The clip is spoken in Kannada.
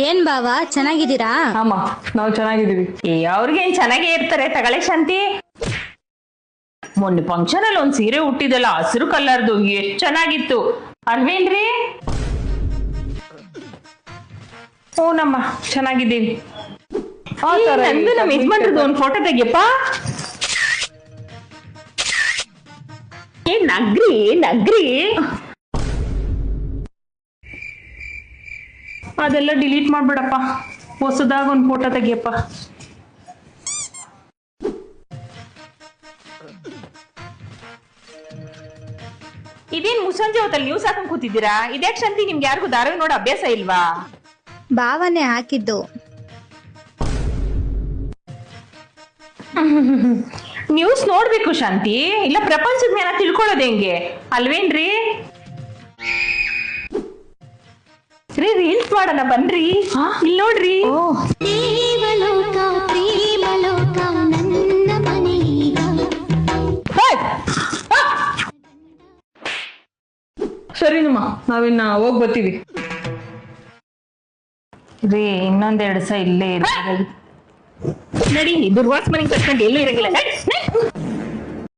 ಏನ್ ಬಾವ ಚೆನ್ನಾಗಿದ್ದೀರಾ? ಅಮ್ಮ ನಾವು ಚೆನ್ನಾಗಿದ್ದೀವಿ. ಅವ್ರಿಗೇನ್ ಚೆನ್ನಾಗೇ ಇರ್ತಾರೆ, ತಗೊಳ್ಳೆ ಶಾಂತಿ. ಮೊನ್ನೆ ಫಂಕ್ಷನ್ ಅಲ್ಲಿ ಒಂದ್ ಸೀರೆ ಹುಟ್ಟಿದಲ್ಲ, ಹಸಿರು ಕಲರ್ದು, ಎಷ್ಟ್ ಚೆನ್ನಾಗಿತ್ತು ಅಲ್ವೇನ್ರಿ? ಓನಮ್ಮ ಚೆನ್ನಾಗಿದ್ದೀವಿ. ನಂದು ನಮ್ಮ ಯಜಮಾನ್ರದ್ದು ಒಂದ್ ಫೋಟೋ ತೆಗಿಯಪ್ಪ. ನಗ್ರಿ ನಗ್ರಿ, ಅದೆಲ್ಲ ಡಿಲೀಟ್ ಮಾಡ್ಬಿಡಪ್ಪ, ಹೊಸದಾಗ ಒಂದ್ ಫೋಟೋ ತೆಗಿಯಪ್ಪ. ಇದೇನ್ ಮುಸ್ಸಂಜೆ ಹೊತ್ತಲ್ಲಿ ನ್ಯೂಸ್ ಹಾಕೊಂಡ್ ಕೂತಿದ್ದೀರಾ? ಇದ್ಯಾಕ್ ಶಾಂತಿ, ನಿಮ್ಗೆ ಯಾರಿಗೂ ಧಾರಾವಾಹಿ ನೋಡೋ ಅಭ್ಯಾಸ ಇಲ್ವಾ? ಬಾವನೇ ಹಾಕಿದ್ದು. ನ್ಯೂಸ್ ನೋಡ್ಬೇಕು ಶಾಂತಿ, ಇಲ್ಲ ಪ್ರಪಂಚದ ಜ್ಞಾನ ತಿಳ್ಕೊಳ್ಳೋದು ಹೆಂಗೆ ಅಲ್ವೇನ್ರಿ? ರೀಲ್ಸ್ ಮಾಡೋಣ ಬನ್ರಿ. ಇಲ್ಲಿ ನೋಡ್ರಿ. ಸರಿನಮ್ಮ, ನಾವಿನ್ನ ಹೋಗ್ ಬರ್ತೀವಿ. ರೀ ಇನ್ನೊಂದೆರಡು ದಿವಸ ಇಲ್ಲೇ ಇರ್ತೀವಿ. ನಡಿ, ದುರ್ವಾಸ ಮನೆಗೆ ಕರ್ಕೊಂಡು ಎಲ್ಲೂ ಇರಂಗಿಲ್ಲ.